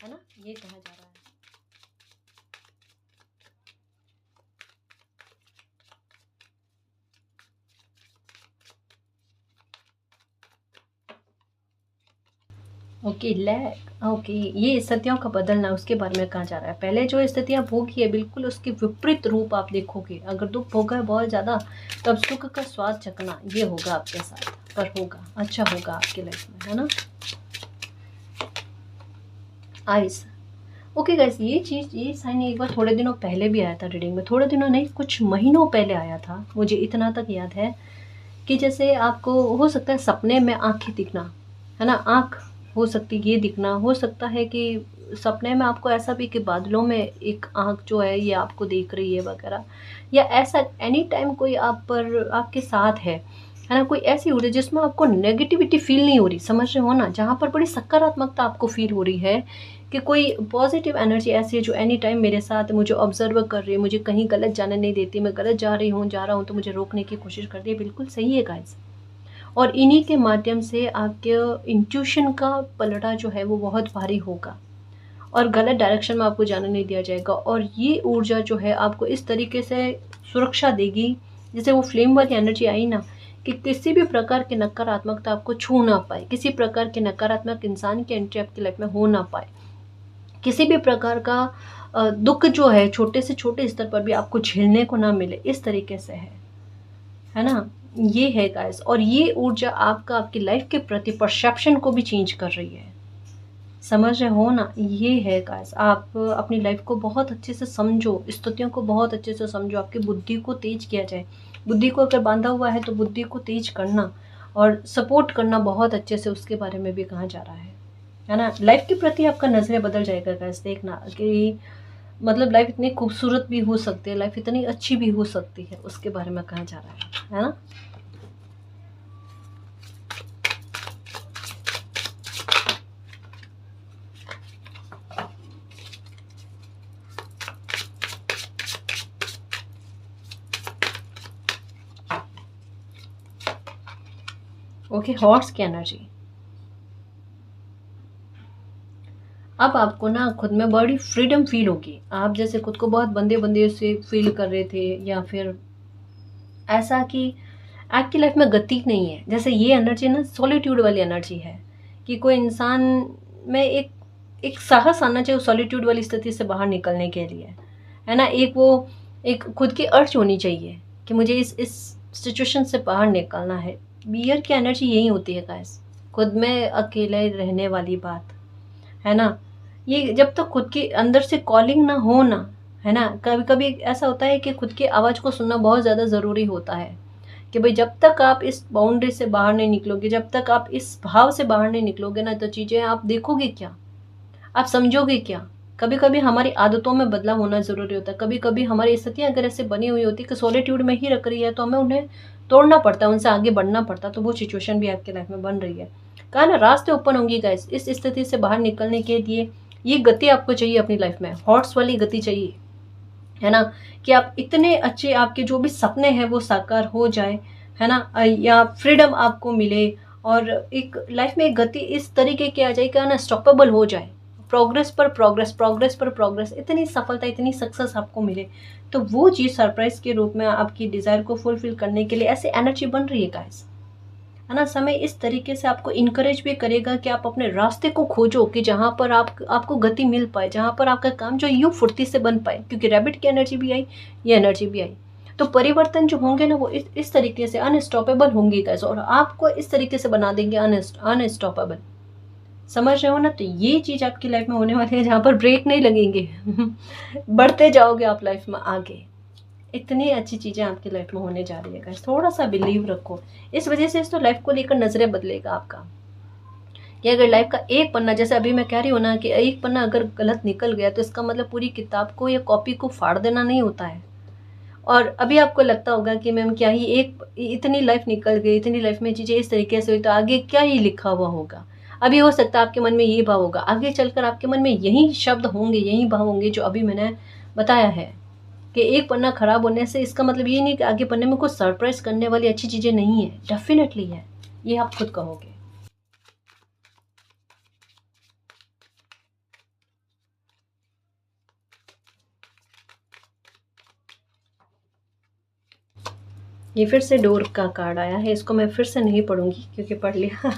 है ना, ये कहा जा रहा है। ओके लैक, ओके, ये स्थितियों का बदलना उसके बारे में कहा जा रहा है। पहले जो स्थितियां भोगी है बिल्कुल उसके विपरीत रूप आप देखोगे। अगर दुख भोगा है बहुत ज़्यादा, तब सुख का स्वाद चखना ये होगा आपके साथ, पर होगा अच्छा होगा आपकी लाइफ में, है ना। आइस, ओके गाइस, ये चीज़, ये साइन एक बार थोड़े दिनों पहले भी आया था रीडिंग में, थोड़े दिनों नहीं कुछ महीनों पहले आया था, मुझे इतना तक याद है कि जैसे आपको हो सकता है सपने में आंखें दिखना, है ना, आंख हो सकती है ये दिखना, हो सकता है कि सपने में आपको ऐसा भी कि बादलों में एक आंख जो है ये आपको देख रही है वगैरह, या ऐसा एनी टाइम कोई आप पर आपके साथ है ना, कोई ऐसी ऊर्जा जिसमें आपको नेगेटिविटी फील नहीं हो रही, समझ रहे हो ना, जहाँ पर बड़ी सकारात्मकता आपको फील हो रही है कि कोई पॉजिटिव एनर्जी ऐसी है जो एनी टाइम मेरे साथ मुझे ऑब्जर्व कर रही है, मुझे कहीं गलत जाने नहीं देती, मैं गलत जा रहा हूँ तो मुझे रोकने की कोशिश करती है। बिल्कुल सही है गाइस, और इन्हीं के माध्यम से आपके इंट्यूशन का पलड़ा जो है वो बहुत भारी होगा और गलत डायरेक्शन में आपको जाने नहीं दिया जाएगा। और ये ऊर्जा जो है आपको इस तरीके से सुरक्षा देगी, जैसे वो फ्लेम वाली एनर्जी आई ना, कि किसी भी प्रकार की नकारात्मकता आपको छू ना पाए, किसी प्रकार के नकारात्मक इंसान की एंट्री आपकी लाइफ में हो ना पाए, किसी भी प्रकार का दुख जो है छोटे से छोटे स्तर पर भी आपको झेलने को ना मिले, इस तरीके से है ना, ये है गाइस। और ये ऊर्जा आपका आपकी लाइफ के प्रति परसेप्शन को भी चेंज कर रही है, समझ रहे हो ना, ये है गाइस। आप अपनी लाइफ को बहुत अच्छे से समझो, स्थितियों को बहुत अच्छे से समझो, आपकी बुद्धि को तेज किया जाए, बुद्धि को अगर बांधा हुआ है तो बुद्धि को तेज करना और सपोर्ट करना बहुत अच्छे से, उसके बारे में भी कहा जा रहा है ना। लाइफ के प्रति आपका नजरिया बदल जाएगा गाइस, देखना कि मतलब लाइफ इतनी खूबसूरत भी हो सकती है, लाइफ इतनी अच्छी भी हो सकती है, उसके बारे में कहा जा रहा है ना। ओके, हॉर्स की एनर्जी, अब आपको ना खुद में बड़ी फ्रीडम फील होगी। आप जैसे खुद को बहुत बंदे बंदे से फील कर रहे थे, या फिर ऐसा कि आपकी लाइफ में गति नहीं है, जैसे ये एनर्जी ना सॉलिट्यूड वाली एनर्जी है, कि कोई इंसान में एक एक साहस आना चाहिए सॉलिट्यूड वाली स्थिति से बाहर निकलने के लिए, है ना, एक वो एक खुद की अर्ज होनी चाहिए कि मुझे इस सिचुएशन से बाहर निकलना है। बियर की एनर्जी यही होती है गाइस, खुद में अकेले रहने वाली बात, है ना। ये जब तक खुद के अंदर से कॉलिंग ना हो ना, है ना, कभी कभी ऐसा होता है कि खुद की आवाज़ को सुनना बहुत ज़्यादा ज़रूरी होता है, कि भाई जब तक आप इस बाउंड्री से बाहर नहीं निकलोगे, जब तक आप इस भाव से बाहर नहीं निकलोगे ना, तो चीज़ें आप देखोगे क्या, आप समझोगे क्या। कभी कभी हमारी आदतों में बदलाव होना ज़रूरी होता है, कभी कभी हमारी स्थितियाँ अगर ऐसे बनी हुई होती है कि सॉलिट्यूड में ही रख रही है, तो हमें उन्हें तोड़ना पड़ता है, उनसे आगे बढ़ना पड़ता है, तो वो सिचुएशन भी आपकी लाइफ में बन रही है। कहा ना, रास्ते ओपन होंगी गाइस, इस स्थिति से बाहर निकलने के लिए ये गति आपको चाहिए अपनी लाइफ में, हॉर्स वाली गति चाहिए, है ना, कि आप इतने अच्छे, आपके जो भी सपने हैं वो साकार हो जाए, है ना, या फ्रीडम आपको मिले, और एक लाइफ में एक गति इस तरीके की आ जाए कि अनस्टॉपेबल हो जाए, प्रोग्रेस पर प्रोग्रेस, प्रोग्रेस पर प्रोग्रेस, इतनी सफलता, इतनी सक्सेस आपको मिले। तो वो चीज़ सरप्राइज के रूप में आपकी डिज़ायर को फुलफिल करने के लिए ऐसी एनर्जी बन रही है गाइस, है ना। समय इस तरीके से आपको इनकरेज भी करेगा कि आप अपने रास्ते को खोजो, कि जहाँ पर आपको गति मिल पाए, जहाँ पर आपका काम जो यूँ फुर्ती से बन पाए, क्योंकि रैबिट की एनर्जी भी आई, ये एनर्जी भी आई, तो परिवर्तन जो होंगे ना वो इस तरीके से अनस्टॉपेबल होंगे गाइस, और आपको इस तरीके से बना देंगे अनस्टॉपेबल, समझ रहे हो ना। तो ये चीज़ आपकी लाइफ में होने वाली है, जहाँ पर ब्रेक नहीं लगेंगे बढ़ते जाओगे आप लाइफ में आगे, इतनी अच्छी चीज़ें आपकी लाइफ में होने जा रही है गाइस, थोड़ा सा बिलीव रखो। इस वजह से इस तो लाइफ को लेकर नजरिया बदलेगा आपका, कि अगर लाइफ का एक पन्ना, जैसे अभी मैं कह रही हूँ ना, कि एक पन्ना अगर गलत निकल गया तो इसका मतलब पूरी किताब को या कॉपी को फाड़ देना नहीं होता है। और अभी आपको लगता होगा कि मैम क्या ही एक इतनी लाइफ निकल गई, इतनी लाइफ में चीज़ें इस तरीके से हुई, तो आगे क्या ही लिखा हुआ होगा। अभी हो सकता है आपके मन में ये भाव होगा, आगे चलकर आपके मन में यही शब्द होंगे, यही भाव होंगे जो अभी मैंने बताया है कि एक पन्ना खराब होने से इसका मतलब ये नहीं कि आगे पन्ने में कुछ सरप्राइज करने वाली अच्छी चीज़ें नहीं है, डेफिनेटली है, ये आप खुद कहोगे। ये फिर से डोर का कार्ड आया है, इसको मैं फिर से नहीं पढ़ूंगी क्योंकि पढ़ लिया।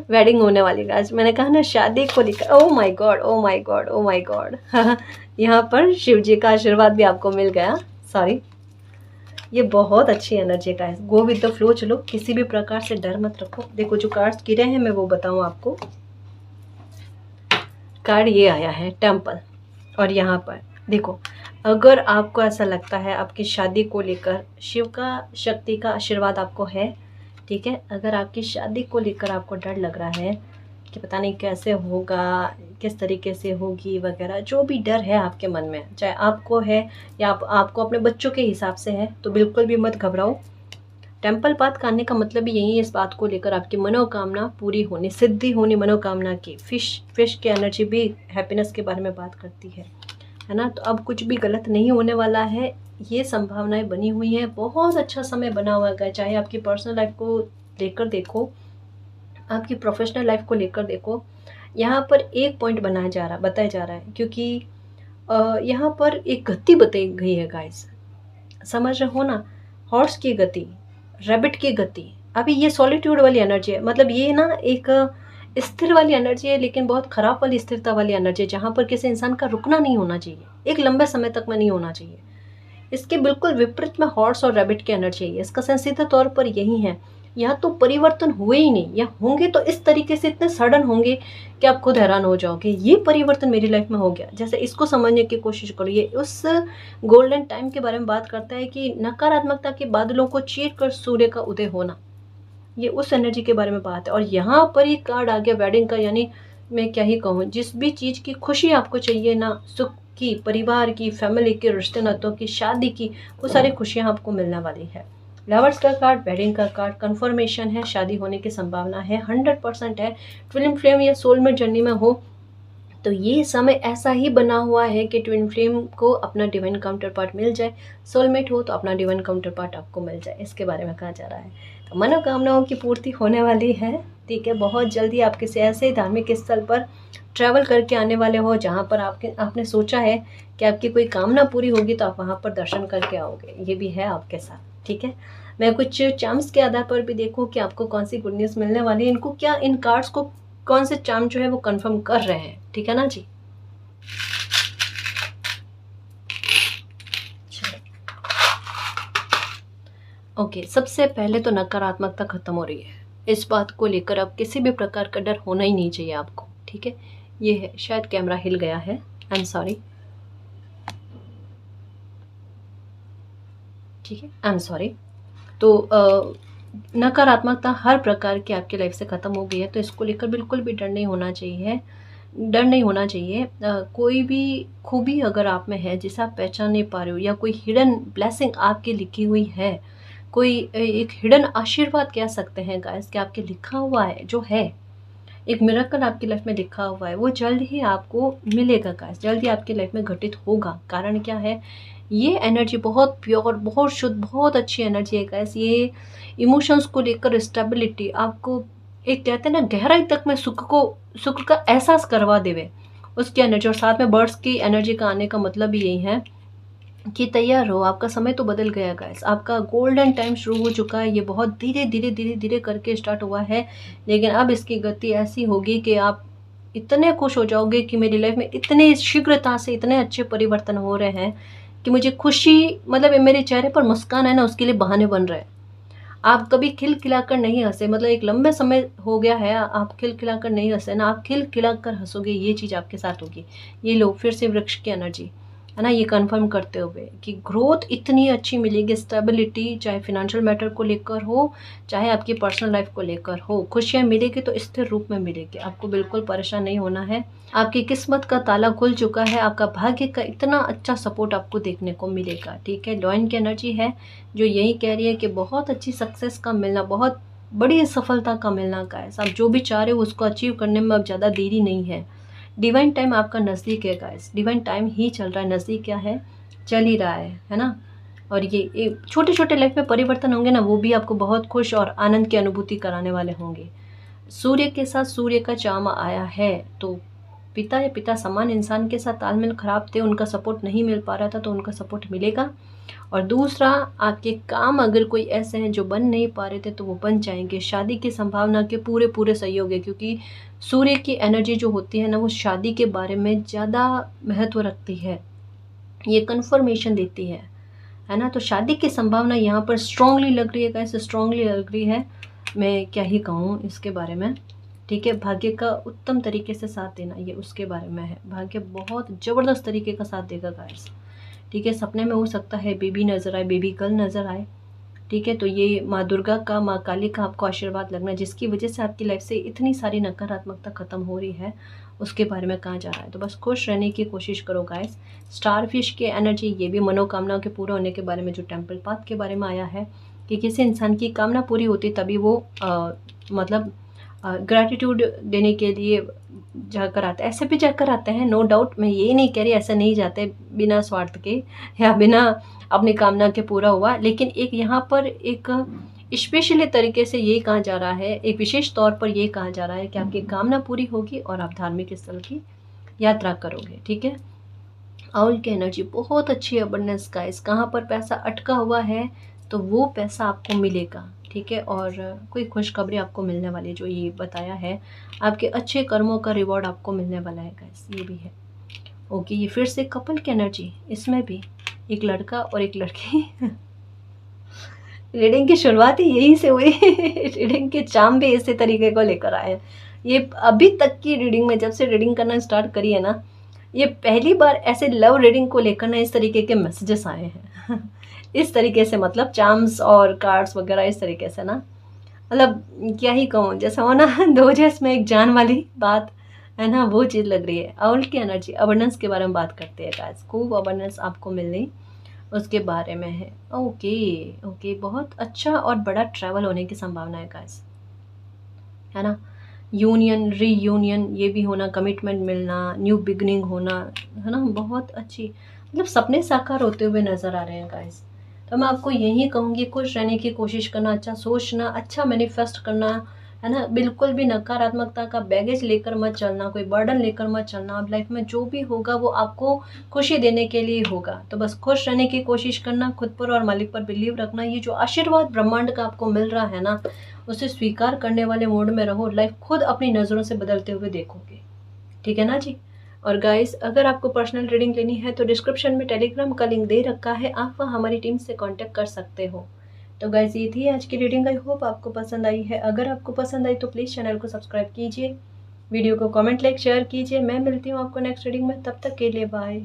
वेडिंग होने वाली गाइस, मैंने कहा ना शादी को लेकर, oh my God, oh my God, oh my God. यहाँ पर शिव जी का आशीर्वाद भी आपको मिल गया, सॉरी। ये बहुत अच्छी एनर्जी का है, गो विद द फ्लो, चलो किसी भी प्रकार से डर मत रखो। देखो जो कार्ड्स गिरे हैं मैं वो बताऊं आपको। कार्ड ये आया है टेम्पल, और यहाँ पर देखो, अगर आपको ऐसा लगता है आपकी शादी को लेकर शिव का शक्ति का आशीर्वाद आपको है, ठीक है, अगर आपकी शादी को लेकर आपको डर लग रहा है कि पता नहीं कैसे होगा, किस तरीके से होगी वगैरह, जो भी डर है आपके मन में, चाहे आपको है या आपको अपने बच्चों के हिसाब से है, तो बिल्कुल भी मत घबराओ। टेम्पल पाथ करने का मतलब भी यही है, इस बात को लेकर आपकी मनोकामना पूरी होनी, सिद्धि होनी मनोकामना की। फिश की एनर्जी भी हैप्पीनेस के बारे में बात करती है ना। तो अब कुछ भी गलत नहीं होने वाला है, ये संभावनाएं बनी हुई हैं, बहुत अच्छा समय बना हुआ है। चाहे आपकी पर्सनल लाइफ को लेकर देखो, आपकी प्रोफेशनल लाइफ को लेकर देखो, यहाँ पर एक पॉइंट बताया जा रहा है, क्योंकि यहाँ पर एक गति बताई गई है गाइस, समझ रहे हो ना, हॉर्स की गति, रैबिट की गति। अभी ये सॉलिट्यूड वाली एनर्जी है, मतलब ये ना एक स्थिर वाली एनर्जी है, लेकिन बहुत खराब वाली स्थिरता वाली एनर्जी है, जहाँ पर किसी इंसान का रुकना नहीं होना चाहिए, एक लंबे समय तक में नहीं होना चाहिए। इसके बिल्कुल विपरीत में हॉर्स और रैबिट की एनर्जी है। इसका सेंस सीधे तौर पर यही है, यहाँ तो परिवर्तन हुए ही नहीं, या होंगे तो इस तरीके से इतने सडन होंगे कि आप खुद हैरान हो जाओगे, ये परिवर्तन मेरी लाइफ में हो गया। जैसे इसको समझने की कोशिश करो, ये उस गोल्डन टाइम के बारे में बात करता है कि नकारात्मकता के बादलों को चीर कर सूर्य का उदय होना, ये उस एनर्जी के बारे में बात है। और यहाँ पर ये कार्ड आ गया वेडिंग का, यानी मैं क्या ही कहूँ, जिस भी चीज़ की खुशी आपको चाहिए ना, सुख की, परिवार की, फैमिली के, रिश्ते नातों की, शादी की, वो सारी खुशियाँ आपको मिलने वाली है। लवर्स का कार्ड, वेडिंग का कार्ड, कंफर्मेशन है, शादी होने की संभावना है, 100% है। ट्विन फ्लेम या सोलमेट जर्नी में हो तो ये समय ऐसा ही बना हुआ है कि ट्विन फ्लेम को अपना डिवाइन काउंटर पार्ट मिल जाए, सोलमेट हो तो अपना डिवाइन काउंटर पार्ट आपको मिल जाए, इसके बारे में कहा जा रहा है। तो मनोकामनाओं की पूर्ति होने वाली है, ठीक है। बहुत जल्दी आप किसी ऐसे धार्मिक स्थल पर ट्रैवल करके आने वाले हो जहाँ पर आपने सोचा है कि आपकी कोई कामना पूरी होगी, तो आप वहाँ पर दर्शन करके आओगे, ये भी है आपके साथ, ठीक है। मैं कुछ चार्म्स के आधार पर भी देखूँ कि आपको कौन सी गुड न्यूज़ मिलने वाली है, इनको क्या, इन कार्ड्स को कौन से चार्म जो है वो कंफर्म कर रहे हैं, ठीक है ना जी। ओके, सबसे पहले तो नकारात्मकता खत्म हो रही है, इस बात को लेकर अब किसी भी प्रकार का डर होना ही नहीं चाहिए आपको, ठीक है। ये है, शायद कैमरा हिल गया है, आई एम सॉरी, ठीक है, आई एम सॉरी। तो नकारात्मकता हर प्रकार की आपकी लाइफ से ख़त्म हो गई है, तो इसको लेकर बिल्कुल भी डर नहीं होना चाहिए, डर नहीं होना चाहिए। कोई भी खूबी अगर आप में है जिसे आप पहचान नहीं पा रहे हो, या कोई हिडन ब्लेसिंग आपकी लिखी हुई है, कोई एक हिडन आशीर्वाद कह सकते हैं गाइस कि आपके लिखा हुआ है, जो है एक मिरेकल आपकी लाइफ में लिखा हुआ है, वो जल्द ही आपको मिलेगा गाइस, जल्द ही आपकी लाइफ में घटित होगा। कारण क्या है, ये एनर्जी बहुत प्योर, बहुत शुद्ध, बहुत अच्छी एनर्जी है गाइस। ये इमोशंस को लेकर स्टेबिलिटी, आपको एक कहते हैं ना गहराई तक में सुख का एहसास करवा देवे, उसकी एनर्जी। और साथ में बर्ड्स की एनर्जी का आने का मतलब भी यही है कि तैयार हो, आपका समय तो बदल गया गाइस, आपका गोल्डन टाइम शुरू हो चुका है। ये बहुत धीरे धीरे धीरे धीरे करके स्टार्ट हुआ है, लेकिन अब इसकी गति ऐसी होगी कि आप इतने खुश हो जाओगे कि मेरी लाइफ में इतने शीघ्रता से इतने अच्छे परिवर्तन हो रहे हैं कि मुझे खुशी, मतलब मेरे चेहरे पर मुस्कान है ना, उसके लिए बहाने बन रहे हैं। आप कभी खिलखिलाकर नहीं हंसे, मतलब एक लंबे समय हो गया है आप खिलखिलाकर नहीं हंसे ना, आप खिलखिलाकर हंसोगे, ये चीज़ आपके साथ होगी। ये लो फिर से वृक्ष की एनर्जी है ना, ये कंफर्म करते हुए कि ग्रोथ इतनी अच्छी मिलेगी, स्टेबिलिटी, चाहे फिनेंशियल मैटर को लेकर हो, चाहे आपकी पर्सनल लाइफ को लेकर हो, खुशियाँ मिलेगी तो स्थिर रूप में मिलेगी, आपको बिल्कुल परेशान नहीं होना है। आपकी किस्मत का ताला खुल चुका है, आपका भाग्य का इतना अच्छा सपोर्ट आपको देखने को मिलेगा, ठीक है। लॉयन की एनर्जी है जो यही कह रही है कि बहुत अच्छी सक्सेस का मिलना, बहुत बड़ी सफलता का मिलना का है। आप जो भी चाह रहे हो उसको अचीव करने में अब ज़्यादा देरी नहीं है। डिवाइन टाइम आपका नज़दीक है गाइस, डिवाइन टाइम ही चल रहा है, नज़दीक क्या है, चल ही रहा है ना। और ये छोटे छोटे लाइफ में परिवर्तन होंगे ना, वो भी आपको बहुत खुश और आनंद की अनुभूति कराने वाले होंगे। सूर्य के साथ सूर्य का चाम आया है, तो पिता या पिता समान इंसान के साथ तालमेल खराब थे, उनका सपोर्ट नहीं मिल पा रहा था, तो उनका सपोर्ट मिलेगा। और दूसरा, आपके काम अगर कोई ऐसे हैं जो बन नहीं पा रहे थे तो वो बन जाएंगे। शादी की संभावना के पूरे पूरे सहयोग है, क्योंकि सूर्य की एनर्जी जो होती है ना, वो शादी के बारे में ज़्यादा महत्व रखती है, ये कन्फर्मेशन देती है ना। तो शादी की संभावना यहाँ पर स्ट्रांगली लग रही है, कैसे स्ट्रांगली लग रही है, मैं क्या ही कहूँ इसके बारे में। ठीक है, भाग्य का उत्तम तरीके से साथ देना, ये उसके बारे में है। भाग्य बहुत ज़बरदस्त तरीके का साथ देगा गाइस। ठीक है, सपने में हो सकता है बेबी नज़र आए, बेबी गर्ल नज़र आए। ठीक है, तो ये माँ दुर्गा का, माँ काली का आपको आशीर्वाद लगना, जिसकी वजह से आपकी लाइफ से इतनी सारी नकारात्मकता ख़त्म हो रही है, उसके बारे में कहा जा रहा है। तो बस खुश रहने की कोशिश करो गाइस। स्टार फिश की एनर्जी, ये भी मनोकामनाओं के पूरा होने के बारे में, जो टेम्पल पाथ के बारे में आया है कि किसी इंसान की कामना पूरी होती तभी वो मतलब ग्रैटिट्यूड देने के लिए जाकर आते, ऐसे भी जाकर आते हैं, नो डाउट। मैं ये नहीं कह रही ऐसे नहीं जाते बिना स्वार्थ के या बिना अपनी कामना के पूरा हुआ, लेकिन एक यहाँ पर एक स्पेशली तरीके से ये कहा जा रहा है, एक विशेष तौर पर ये कहा जा रहा है कि आपकी कामना पूरी होगी और आप धार्मिक स्थल की यात्रा करोगे। ठीक है, आउल की एनर्जी बहुत अच्छी है, अबंडेंस गाइस। कहाँ पर पैसा अटका हुआ है तो वो पैसा आपको मिलेगा। ठीक है, और कोई खुशखबरी आपको मिलने वाली है, जो ये बताया है, आपके अच्छे कर्मों का रिवॉर्ड आपको मिलने वाला है गाइस, ये भी है। ओके, ये फिर से कपल की एनर्जी, इसमें भी एक लड़का और एक लड़की रीडिंग की शुरुआत ही यही से हुई रीडिंग के चाम भी इसी तरीके को लेकर आए। ये अभी तक की रीडिंग में, जब से रीडिंग करना स्टार्ट करी है ना, ये पहली बार ऐसे लव रीडिंग को लेकर ना इस तरीके के मैसेजेस आए हैं इस तरीके से, मतलब चार्म्स और कार्ड्स वगैरह इस तरीके से ना, मतलब क्या ही कहूँ, जैसा हो ना दो जैस में एक जान वाली बात है ना, वो चीज़ लग रही है। आउल की एनर्जी, अबंडेंस के बारे में बात करते हैं गाइस, खूब अबंडेंस आपको मिलनी उसके बारे में है। ओके ओके, बहुत अच्छा और बड़ा ट्रैवल होने की संभावना है गाइस, है ना। यूनियन, रीयूनियन ये भी होना, कमिटमेंट मिलना, न्यू बिगनिंग होना, है ना। बहुत अच्छी, मतलब सपने साकार होते हुए नज़र आ रहे हैं गाइस। तो मैं आपको यही कहूँगी, खुश रहने की कोशिश करना, अच्छा सोचना, अच्छा मैनिफेस्ट करना, है ना। बिल्कुल भी नकारात्मकता का बैगेज लेकर मत चलना, कोई बर्डन लेकर मत चलना। अब लाइफ में जो भी होगा वो आपको खुशी देने के लिए होगा, तो बस खुश रहने की कोशिश करना, खुद पर और मालिक पर बिलीव रखना। ये जो आशीर्वाद ब्रह्मांड का आपको मिल रहा है ना, उसे स्वीकार करने वाले मोड में रहो, लाइफ खुद अपनी नज़रों से बदलते हुए देखोगे। ठीक है ना जी। और गाइस, अगर आपको पर्सनल रीडिंग लेनी है तो डिस्क्रिप्शन में टेलीग्राम का लिंक दे रखा है, आप वहाँ हमारी टीम से कांटेक्ट कर सकते हो। तो गाइस, ये थी आज की रीडिंग, आई होप आपको पसंद आई है। अगर आपको पसंद आई तो प्लीज़ चैनल को सब्सक्राइब कीजिए, वीडियो को कमेंट, लाइक, शेयर कीजिए। मैं मिलती हूँ आपको नेक्स्ट रीडिंग में, तब तक के लिए बाय।